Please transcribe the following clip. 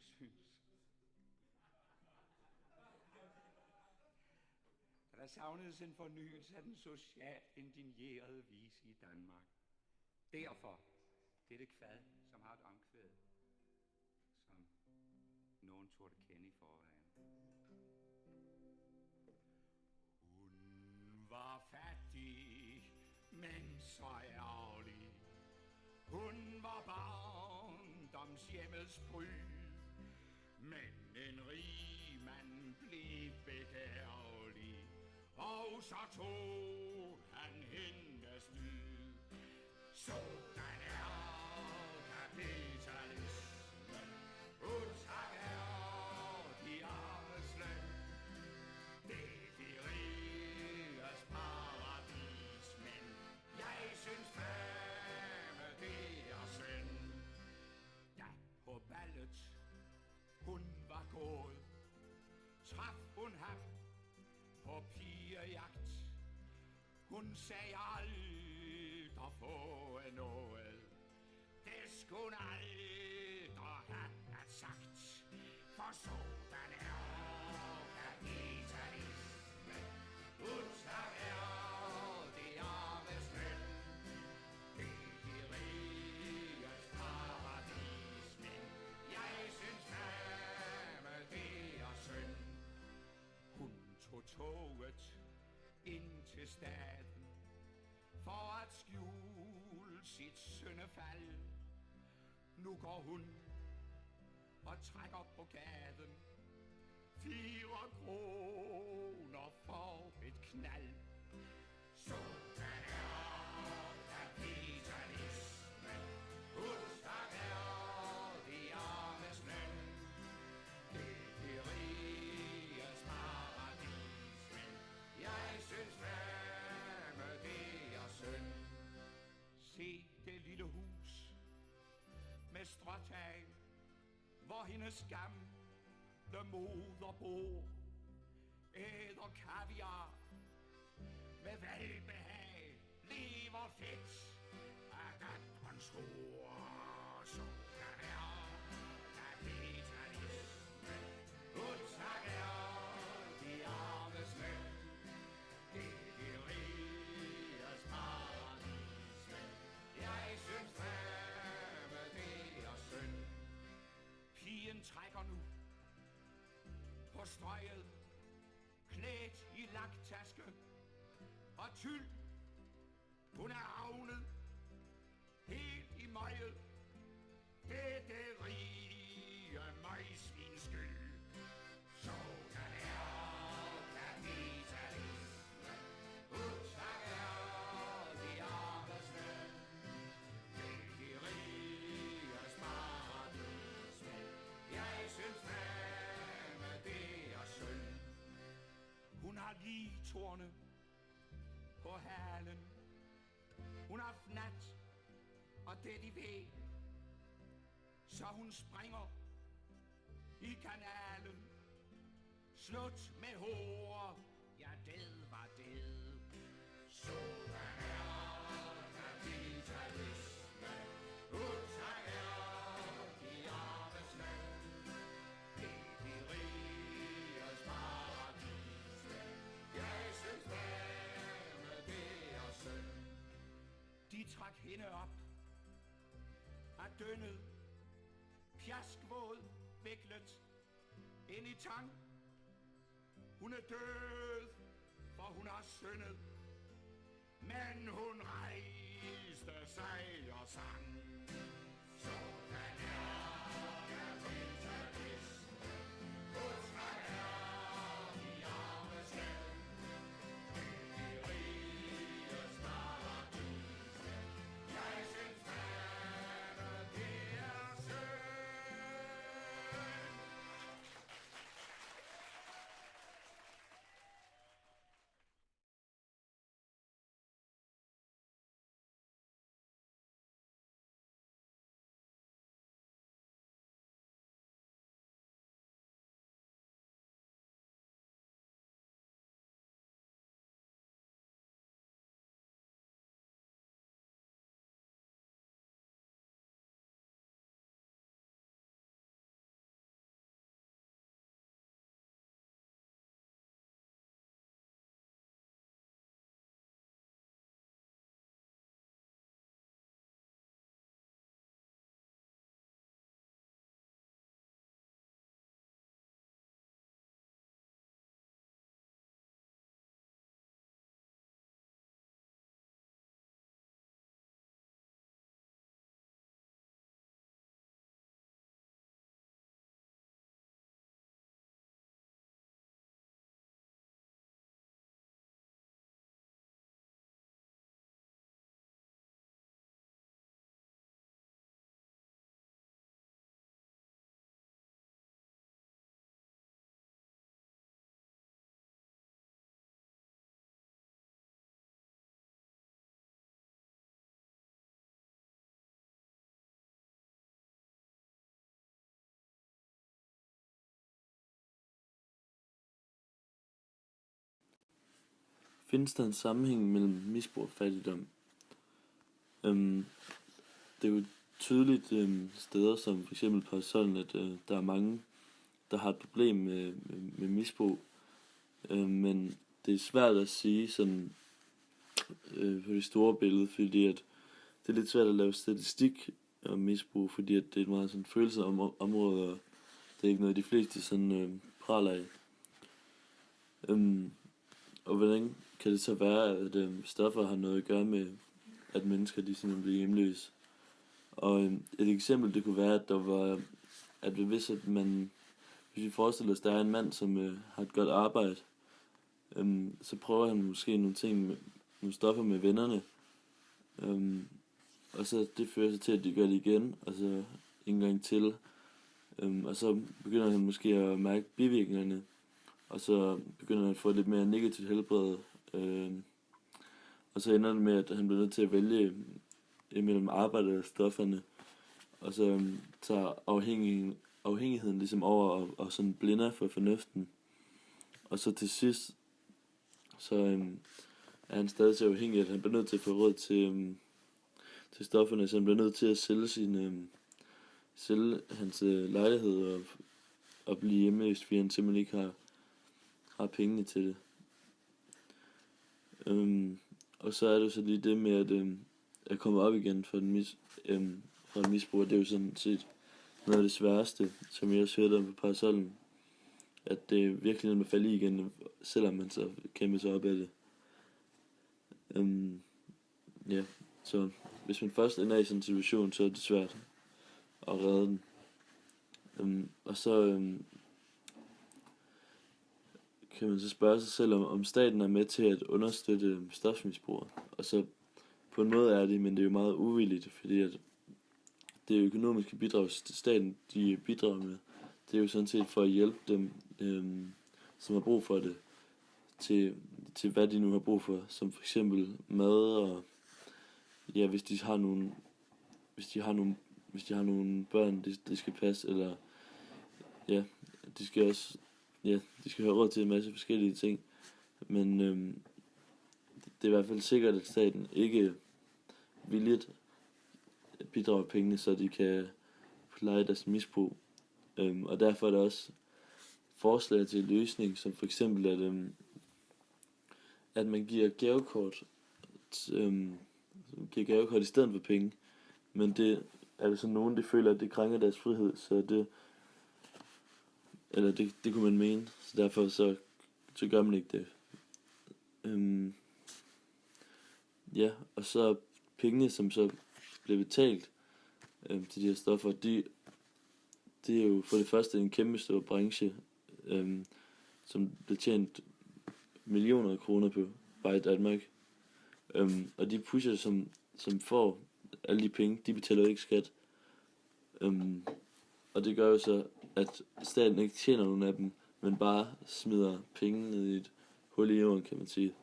synes. Der savnedes en fornyelse af den socialt indignerede vise i Danmark. Derfor dette kvad, som har et omkvæd, som nogen turde kende i forvejen. Hun var fattig, men så ærgerlig. Hun var barndomshjemmets bryd, men en rig mand blev begærlig, og så tog han hendes lyd. Sådan er kapitalismen, uretfærdig arbejdsløn. Det er de riges paradis, men jeg synes fandme det er synd. Da på ballet hun var gået, traf hun ham på pigejagt. Hun sagde aldrig få noget, det skulle hun aldrig have sagt. For sådan er kapitalisme, uretfærdig arbejdsløn. Det er de riges paradis, men jeg synes fandme det er synd. Hun tog toget ind til staden for at skjule sit syndefald. Nu går hun og trækker på gaden 4 kroner for et knald. Sådan er kapitalismen, uretfærdig arbejdsløn. Det er de riges paradis, men jeg synes fandme det er synd. Se det lille hus med stråtag, hvor hendes gamle moder bor. Æder kaviar med velbehag, lever fedt af datterens hår. Sådan er kapitalismen, uretfærdig arbejdsløn. Det er de riges paradis, men jeg synes fandme det er synd. Pigen trækker nu på strøget, klædt i laktaske og tyld. Hun er havnet helt i møget. Det er det rige møgsvins skyld. Sådan er kapitalismen, uretfærdig arbejdsløn. Det er de riges paradis, men jeg synes fandme det er synd. Hun har ligtorne på halen. Hun har fnat, og det de ved. Så hun springer i kanalen. Slut med hår, ja det var det. Sådan er kapitalismen, uretfærdig arbejdsløn. Det er de riges paradis, men jeg synes fandme det er synd. De trak hende op af dønnet, pjaskvåd, viklet ind i tang. Hun er død, for hun har syndet, men hun rejste sig og sang. Sådan er kapitalismen, uretfærdig arbejdsløn. Det er de riges paradis, men jeg synes fandme det er synd. findes der en sammenhæng mellem misbrug og fattigdom? Det er jo tydeligt steder som for eksempel på sådan, at der er mange, der har et problem med misbrug. Men det er svært at sige sådan på det store billede, fordi at det er lidt svært at lave statistik om misbrug, fordi at det er et meget sådan følsomt område, og det er ikke noget, de fleste sådan praler af. Og hvordan kan det så være, at stoffer har noget at gøre med, at mennesker de simpelthen bliver hjemløse? Og et eksempel, det kunne være, at der var, at hvis vi forestiller os, at der er en mand, som har et godt arbejde, så prøver han måske nogle stoffer med vennerne, og så det fører sig til, at de gør det igen, og så en gang til, og så begynder han måske at mærke bivirkningerne, og så begynder han at få lidt mere negativt helbred, og så ender det med, at han bliver nødt til at vælge imellem arbejdet og stofferne, og så tager afhængigheden ligesom over og sådan blinder for fornuften, og så til sidst så er han stadig så afhængig, at han bliver nødt til at få råd til stofferne, så han bliver nødt til at sælge hans lejlighed og blive hjemløs, fordi han simpelthen ikke har pengene til det. Og så er det jo så lige det med at komme op igen fra et misbrug, det er jo sådan set noget af det sværeste, som jeg også hørte om på Parasollen, at det er virkelig noget med at falde i igen, selvom man så kæmper sig op af det. Ja, så hvis man først ender i sådan en situation, så er det svært at redde den. Og så kan man så spørge sig selv, om staten er med til at understøtte stofmisbrugere. Og så på en måde er det, men det er jo meget uvilligt, fordi at det økonomiske bidrag, staten de bidrager med, det er jo sådan set for at hjælpe dem, som har brug for det, til hvad de nu har brug for, som for eksempel mad, og ja, hvis de har nogle børn, de skal passe, eller ja, de skal have råd til en masse forskellige ting, men det er i hvert fald sikkert, at staten ikke villigt bidrager pengene, så de kan pleje deres misbrug, og derfor er der også forslag til løsning, som for eksempel at man giver gavekort i stedet for penge, men det er der så nogen, der føler, at det krænker deres frihed, så det kunne man mene, så derfor så gør man ikke det. Ja, og så pengene, som så bliver betalt til de her stoffer, det er jo for det første en kæmpe stor branche, som bliver tjent millioner af kroner på, bare i Danmark. Og de pusher, som får alle de penge, de betaler ikke skat. Og det gør jo så, at staten ikke tjener nogen af dem, men bare smider penge ned i et hul i jorden, kan man sige.